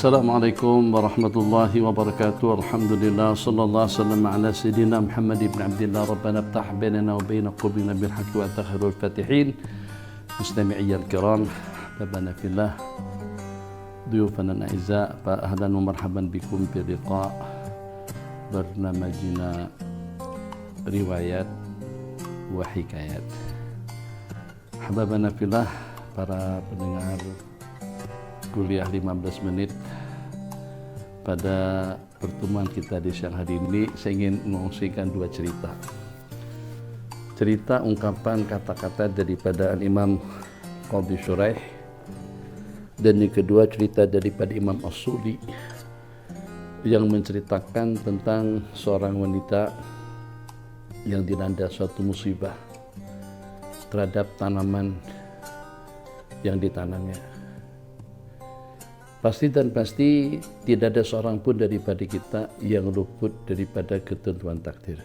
Assalamualaikum warahmatullahi wabarakatuh. Alhamdulillah sallallahu alaihi wasallam ala sayyidina Muhammad ibn Abdullah. Rabbana iftah bainana wa bain qulubina bil haqqi wa anta khairul fatihin. Mustami'iyya al-kiram, ahbabana fillah, ضيوفنا الأعزاء، أهلا ومرحبا بكم في لقاء برنامجنا روايات وحكايات. Ahbabana fillah, para pendengar kuliah 15 menit, pada pertemuan kita di siang hari ini saya ingin mengungsikan dua cerita. Cerita ungkapan kata-kata daripada Imam Qadhi Shuraih, dan yang kedua cerita daripada Imam As-Sudi yang menceritakan tentang seorang wanita yang dilanda suatu musibah terhadap tanaman yang ditanamnya. Pasti dan pasti tidak ada seorang pun daripada kita yang luput daripada ketentuan takdir.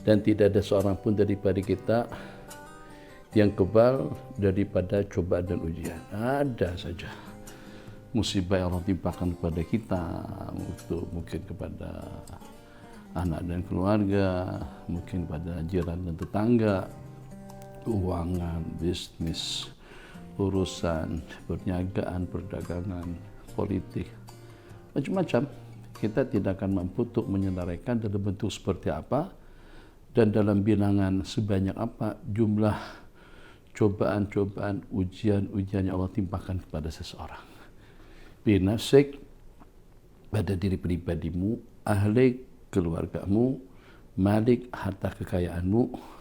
Dan tidak ada seorang pun daripada kita yang kebal daripada cobaan dan ujian. Ada saja musibah yang Allah timpakan kepada kita, itu mungkin kepada anak dan keluarga, mungkin pada jiran dan tetangga, keuangan, bisnis, urusan perniagaan, perdagangan, politik, macam-macam. Kita tidak akan mampu untuk menyenaraikan dalam bentuk seperti apa dan dalam bilangan sebanyak apa jumlah cobaan-cobaan, ujian-ujian yang Allah timpakan kepada seseorang. Binafsik, pada diri pribadimu, ahli keluargamu, malik harta kekayaanmu.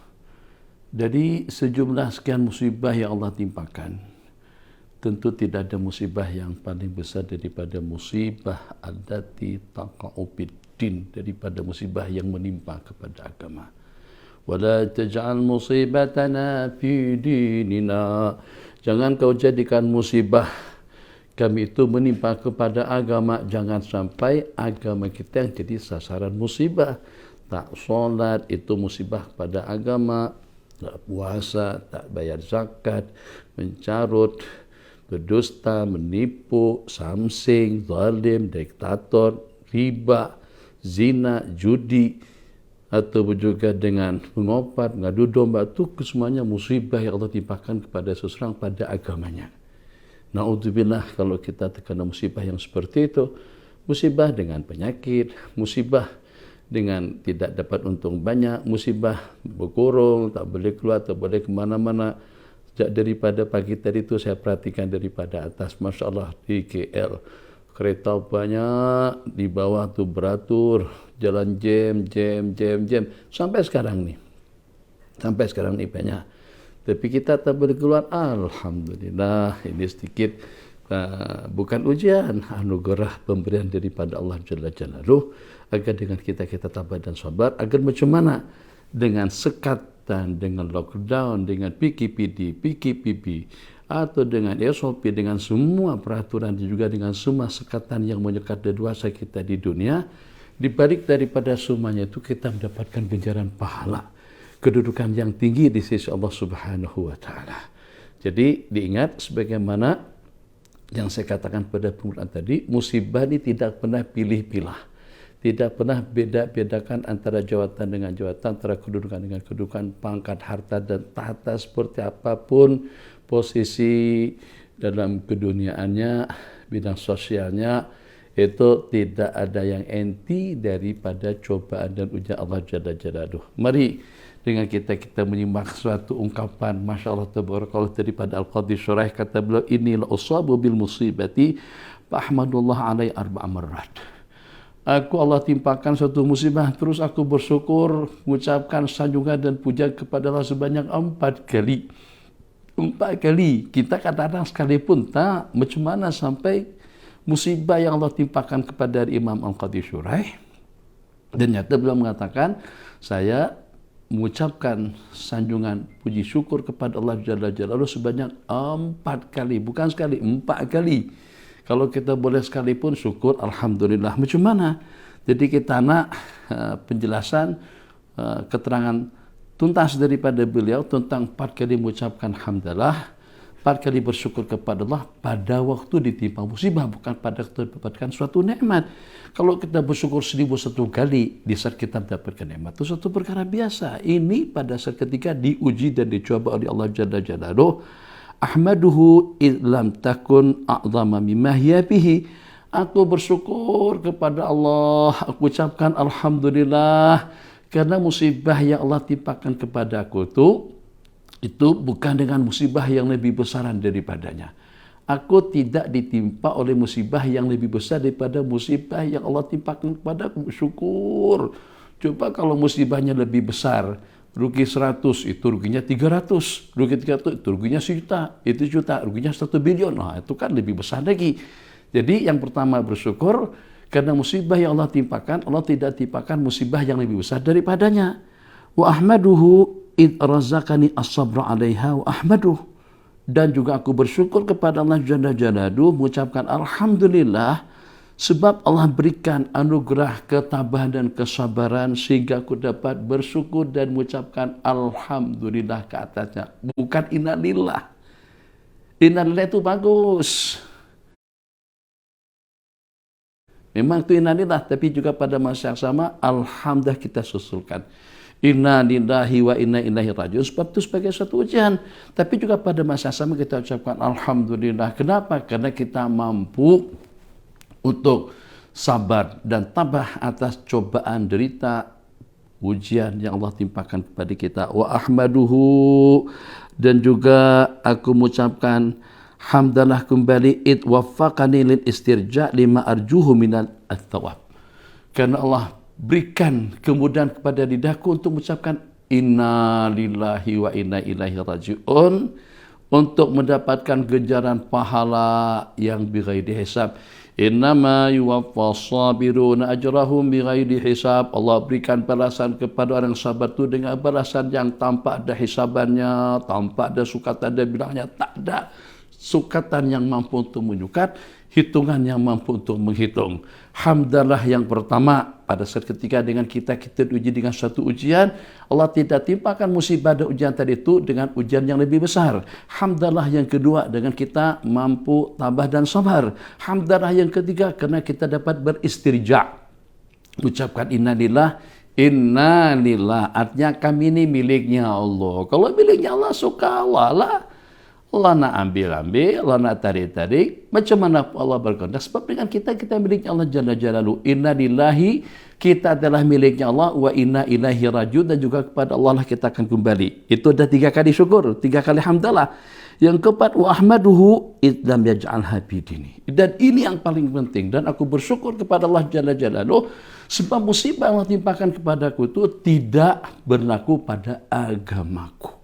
Dari sejumlah sekian musibah yang Allah timpakan, tentu tidak ada musibah yang paling besar daripada musibah allati taqa'u bid-din, daripada musibah yang menimpa kepada agama. Wala taj'al musibatana fi dinina, jangan kau jadikan musibah kami itu menimpa kepada agama. Jangan sampai agama kita yang jadi sasaran musibah. Tak solat itu musibah kepada agama, tak puasa, tak bayar zakat, mencarut, berdusta, menipu, samsing, zalim, diktator, riba, zina, judi, atau juga dengan mengopat, ngadu domba, itu semuanya musibah yang Allah timpakan kepada seseorang pada agamanya. Na'udzubillah kalau kita terkena musibah yang seperti itu, musibah dengan penyakit, musibah dengan tidak dapat untung banyak, musibah berkurung, tak boleh keluar, tak boleh kemana-mana. Sejak daripada pagi tadi itu saya perhatikan daripada atas, Masya Allah, di KL kereta banyak, di bawah tu beratur, jalan jam, sampai sekarang nih banyak. Tapi kita tak boleh keluar. Alhamdulillah, ini sedikit bukan ujian, anugerah pemberian daripada Allah Jalla Jalaluh, agar dengan kita tabah dan sabar, agar macam mana dengan sekatan, dengan lockdown, dengan PKPD, atau dengan SOP, dengan semua peraturan dan juga dengan semua sekatan yang menyekat leluasa kita di dunia, di balik daripada semuanya itu kita mendapatkan ganjaran pahala, kedudukan yang tinggi di sisi Allah Subhanahu wa taala. Jadi diingat sebagaimana yang saya katakan pada permulaan tadi, musibah ini tidak pernah pilih-pilah, tidak pernah beda-bedakan antara jawatan dengan jawatan, antara kedudukan dengan kedudukan, pangkat, harta dan tahta, seperti apapun posisi dalam keduniaannya, bidang sosialnya, itu tidak ada yang enti daripada cobaan dan ujian Allah Jalla Jalaluh. Mari dengan kita menyimak suatu ungkapan, Masya Allah tabarakallah, daripada Al-Qadhi Shuraih. Kata beliau, inni la usabu bil musibati fa ahmadullah alai arba'a marrat. Aku Allah timpakan suatu musibah, terus aku bersyukur, mengucapkan sanjungan dan puja kepada Allah sebanyak 4 kali. 4 kali. Kita kadang-kadang sekalipun tak, macam mana sampai musibah yang Allah timpakan kepada Imam Al-Qadhi Shuraih. Dan nyata beliau mengatakan, saya mengucapkan sanjungan puji syukur kepada Allah Jalla Jalaluh sebanyak 4 kali, bukan sekali, 4 kali. Kalau kita boleh sekalipun syukur, alhamdulillah. Macam mana? Jadi kita nak penjelasan, keterangan tuntas daripada beliau tentang 4 kali mengucapkan hamdalah. 4 kali bersyukur kepada Allah pada waktu ditimpa musibah, bukan pada waktu mendapatkan suatu nikmat. Kalau kita bersyukur 1001 kali di saat kita mendapatkan nikmat, itu suatu perkara biasa. Ini pada saat ketika diuji dan dicoba oleh Allah Jalla Jalaluhu. Ahmaduhu idlam takun a'zama mimma hiya bihi. Aku bersyukur kepada Allah, aku ucapkan alhamdulillah karena musibah yang Allah timpakan kepada aku itu bukan dengan musibah yang lebih besaran daripadanya. Aku tidak ditimpa oleh musibah yang lebih besar daripada musibah yang Allah timpakan kepada aku. Syukur. Coba kalau musibahnya lebih besar, rugi 100, itu ruginya 300. Rugi 300, itu ruginya 1 juta, ruginya 1 bilion. Nah, itu kan lebih besar lagi. Jadi yang pertama bersyukur karena musibah yang Allah timpakan, Allah tidak timpakan musibah yang lebih besar daripadanya. Wa ahmaduhu id razaqani as-sabra 'alaiha wa ahmaduh. Dan juga aku bersyukur kepada Allah Jalla Jalaluhu, mengucapkan alhamdulillah sebab Allah berikan anugerah ketabahan dan kesabaran sehingga aku dapat bersyukur dan mengucapkan alhamdulillah ke atasnya, bukan innalillah. Innalillah itu bagus, memang itu innalillah, tapi juga pada masa yang sama alhamdulillah kita susulkan. Inna lillahi wa inna ilaihi raji'un, sebab itu sebagai satu ujian. Tapi juga pada masa sama kita ucapkan alhamdulillah. Kenapa? Karena kita mampu untuk sabar dan tabah atas cobaan, derita, ujian yang Allah timpakan kepada kita. Wa ahmaduhu, dan juga aku mengucapkan hamdalah kembali id waffaqani lil istirja lima arjuhu minal at-thawab. Karena Allah berikan kemudahan kepada lidahku untuk mengucapkan inna lillahi wa inna ilaihi raji'un, untuk mendapatkan ganjaran pahala yang bighairi hisab. Innama yuwaffas sabiruna ajrahum bighairi hisab. Allah berikan balasan kepada orang sabar itu dengan balasan yang tanpa ada hisabannya, tanpa ada sukatan dan bilangnya, tak ada sukatan yang mampu untuk menyukat, hitungan yang mampu untuk menghitung. Hamdalah yang pertama, pada saat ketika dengan kita diuji dengan suatu ujian, Allah tidak timpakan musibah dan ujian tadi itu dengan ujian yang lebih besar. Hamdalah yang kedua, dengan kita mampu tabah dan sabar. Hamdalah yang ketiga, karena kita dapat beristirja, ucapkan innalillah. Innalillah, artinya kami ini miliknya Allah. Kalau miliknya Allah, suka Allah lah. Allah nak ambil, Allah nak tarik. Macam mana Allah berkehendak? Sebab dengan kita miliknya Allah Jalla Jalaluhu. Inna lillahi, kita adalah miliknya Allah. Wa inna ilaihi raji'un, dan juga kepada Allah lah kita akan kembali. Itu dah 3 kali syukur, 3 kali hamdalah. Yang keempat, wa ahmaduhu idlam yaj'al habidini. Dan ini yang paling penting. Dan aku bersyukur kepada Allah Jalla Jalaluhu, sebab musibah yang Allah timpakan kepadaku itu tidak berlaku pada agamaku.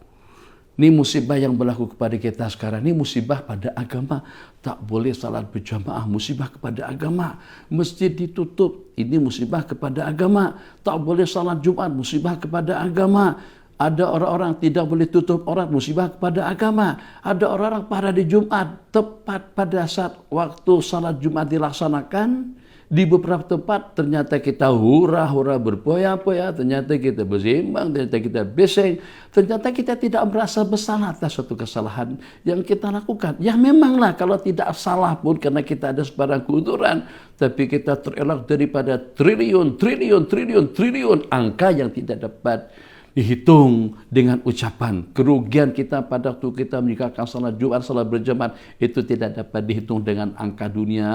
Ini musibah yang berlaku kepada kita sekarang, ini musibah pada agama. Tak boleh salat berjamaah, musibah kepada agama. Masjid ditutup, ini musibah kepada agama. Tak boleh salat Jumat, musibah kepada agama. Ada orang-orang tidak boleh tutup aurat, musibah kepada agama. Ada orang-orang pada di Jumat, tepat pada saat waktu salat Jumat dilaksanakan, di beberapa tempat ternyata kita hura-hura berpoya-poya, ternyata kita bersimbang, ternyata kita beseng, ternyata kita tidak merasa bersalah atas suatu kesalahan yang kita lakukan. Ya memanglah kalau tidak salah pun karena kita ada sebarang keunduran, tapi kita terelak daripada triliun angka yang tidak dapat dihitung dengan ucapan. Kerugian kita pada waktu kita meninggalkan salat Jumat, salat berjamaah, itu tidak dapat dihitung dengan angka dunia,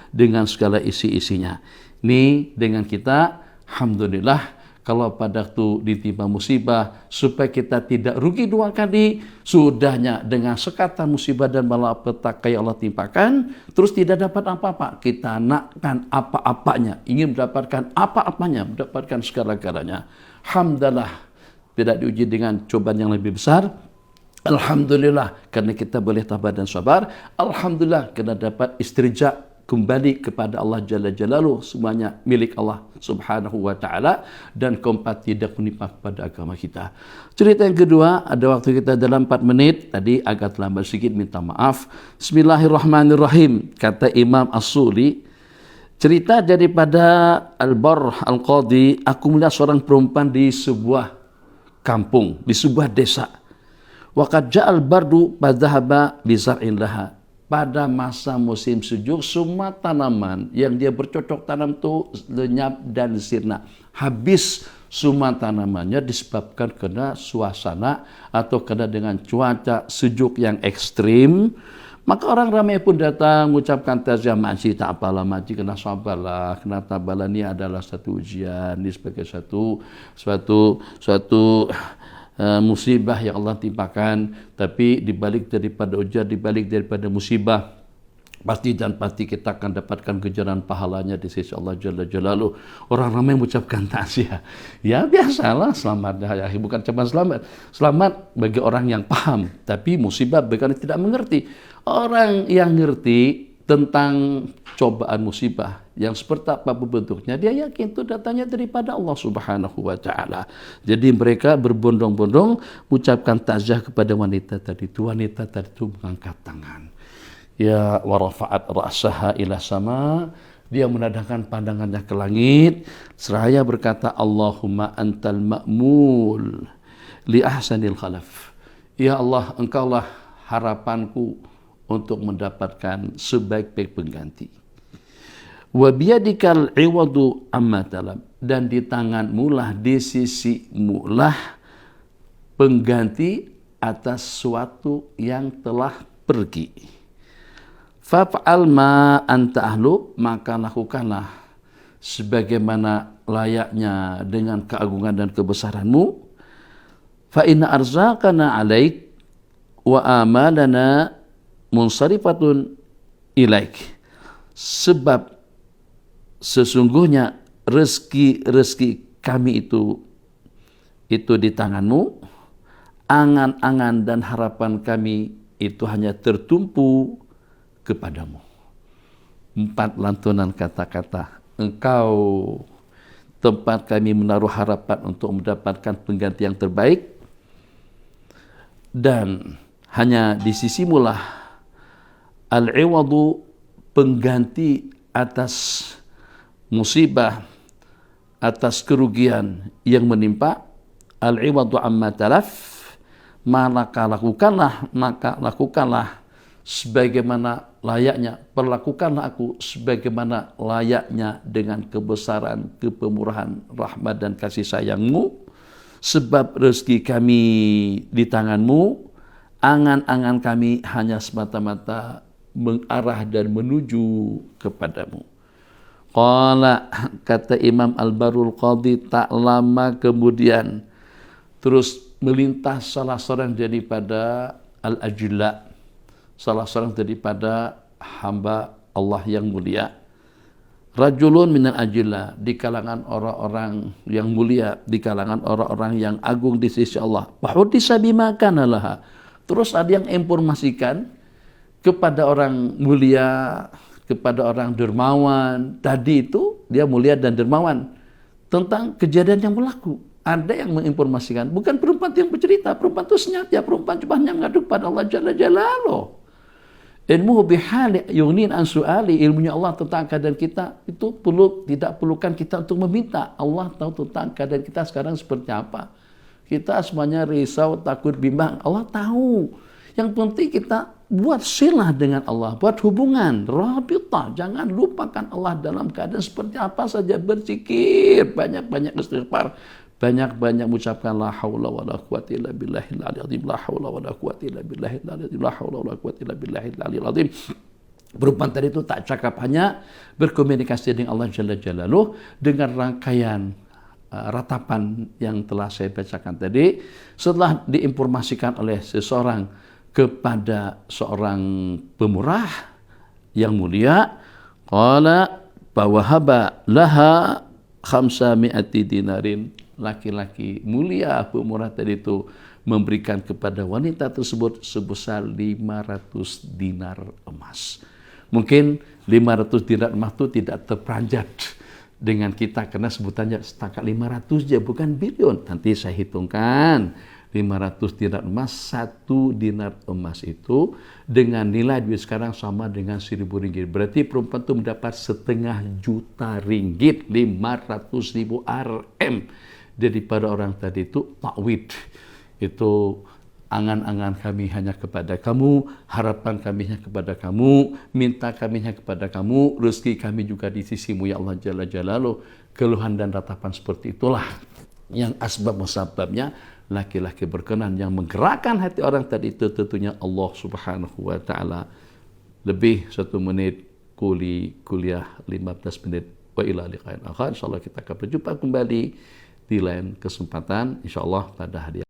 dengan segala isi-isinya. Ini dengan kita, alhamdulillah, kalau pada waktu ditimpa musibah, supaya kita tidak rugi 2 kali, sudahnya dengan sekatan musibah dan malapetaka yang Allah timpakan, terus tidak dapat apa-apa, kita nakkan apa-apanya, ingin mendapatkan apa-apanya, mendapatkan segala-galanya. Alhamdulillah, tidak diuji dengan cobaan yang lebih besar. Alhamdulillah, karena kita boleh tabah dan sabar. Alhamdulillah, karena dapat istirja, kembali kepada Allah Jalla Jalaluhu, semuanya milik Allah Subhanahu wa ta'ala. Dan keempat, tidak menimpa kepada agama kita. Cerita yang kedua, ada waktu kita dalam 4 menit, tadi agak terlambat sedikit, minta maaf. Bismillahirrahmanirrahim, kata Imam As-Suli. Cerita daripada Al-Barr Al-Qadhi, aku melihat seorang perempuan di sebuah kampung, di sebuah desa. Wa qad ja'al bardu fadhahaba bi zar'in laha. Pada masa musim sejuk, semua tanaman yang dia bercocok tanam itu lenyap dan sirna. Habis semua tanamannya disebabkan karena suasana atau karena dengan cuaca sejuk yang ekstrim. Maka orang ramai pun datang mengucapkan taziah, makcik tak apalah, makcik kena sabarlah, kena tabalah, ini adalah satu ujian, ini sebagai suatu musibah yang Allah timpakan. Tapi dibalik daripada ujian, dibalik daripada musibah, pasti dan pasti kita akan dapatkan ganjaran pahalanya di sisi Allah Jalla Jalaluh. Orang ramai mengucapkan takziah. Ya biasalah, selamat ya, bukan cuma selamat bagi orang yang paham, tapi musibah bagi orang yang tidak mengerti. Orang yang ngerti tentang cobaan musibah yang seperti apapun bentuknya, dia yakin itu datanya daripada Allah Subhanahu wa Ta'ala. Jadi mereka berbondong-bondong mengucapkan takziah kepada wanita tadi itu. Wanita tadi itu mengangkat tangan. Ya wa rafa'at ra'saha ila sama. Dia menadahkan pandangannya ke langit seraya berkata, Allahumma antal ma'mul li ahsanil khalaf. Ya Allah, engkaulah harapanku untuk mendapatkan sebaik-baik pengganti. Wa biyadikal iwadu amma talab. Dan di tanganmu lah, di sisimu lah pengganti atas sesuatu yang telah pergi. Faf'al ma anta ahlu, maka lakukanlah sebagaimana layaknya dengan keagungan dan kebesaranmu. Fa inna arzaqana alaik wa amalana munsarifatun ilaik. Sebab sesungguhnya rezeki kami itu di tanganmu, angan-angan dan harapan kami itu hanya tertumpu kepadamu. 4 lantunan kata-kata. Engkau tempat kami menaruh harapan untuk mendapatkan pengganti yang terbaik, dan hanya di sisimu lah al-iwadu, pengganti atas musibah, atas kerugian yang menimpa. Al-iwadu amma talaf, maka lakukanlah sebagaimana layaknya, perlakukanlah aku sebagaimana layaknya dengan kebesaran, kepemurahan, rahmat dan kasih sayangmu. Sebab rezeki kami di tanganmu, angan-angan kami hanya semata-mata mengarah dan menuju kepadamu. Qala, kata Imam Al-Barul Qadhi, tak lama kemudian terus melintas salah seorang daripada Al-Ajilla, salah seorang daripada hamba Allah yang mulia. Rajulun minal ajilla, di kalangan orang-orang yang mulia, di kalangan orang-orang yang agung di sisi Allah. Wahudisa bima kana laha. Terus ada yang informasikan kepada orang mulia, kepada orang dermawan. Tadi itu dia mulia dan dermawan tentang kejadian yang berlaku. Ada yang menginformasikan, bukan perempuan yang bercerita, perempuan itu senyap, ya perempuan cuma ngadu pada Allah Jalla Jalaluh. Ilmu bihali yughnin an su'ali, ilmunya Allah tentang keadaan kita itu tidak perlukan kita untuk meminta. Allah tahu tentang keadaan kita sekarang seperti apa. Kita semuanya risau, takut, bimbang. Allah tahu. Yang penting kita buat silah dengan Allah, buat hubungan, rabitah. Jangan lupakan Allah dalam keadaan seperti apa saja, berzikir, banyak-banyak istighfar, banyak-banyak mengucapkan la haula wala quwata illa billahil aliyil azim, la haula wala quwata illa billahil aliyil azim, la haula wala quwata illa billahil aliyil azim. Perempuan tadi itu tak cakap, hanya berkomunikasi dengan Allah Jalla Jalaluh dengan rangkaian ratapan yang telah saya bacakan tadi. Setelah diinformasikan oleh seseorang kepada seorang pemurah yang mulia, qala bawahaba laha 500 dinarin. Laki-laki mulia pemurah tadi itu memberikan kepada wanita tersebut sebesar 500 dinar emas. Mungkin 500 dinar emas itu tidak terperanjat dengan kita karena sebutannya setakat 500 aja, bukan bilion. Nanti saya hitungkan 500 dinar emas, 1 dinar emas itu dengan nilai duit sekarang sama dengan 1.000 ringgit. Berarti perempuan itu mendapat 500.000 ringgit, 500.000 RM daripada orang tadi itu takwid. Itu angan-angan kami hanya kepada kamu, harapan kami hanya kepada kamu, minta kami hanya kepada kamu, rezeki kami juga di sisimu ya Allah Jalla Jalaluh. Keluhan dan ratapan seperti itulah yang asbab musababnya laki-laki berkenan, yang menggerakkan hati orang tadi itu tentunya Allah Subhanahu wa taala. Lebih 1 menit kuliah 15 menit. Wa ila liqa'in akhar. Insyaallah kita akan berjumpa kembali di lain kesempatan insyaallah pada hari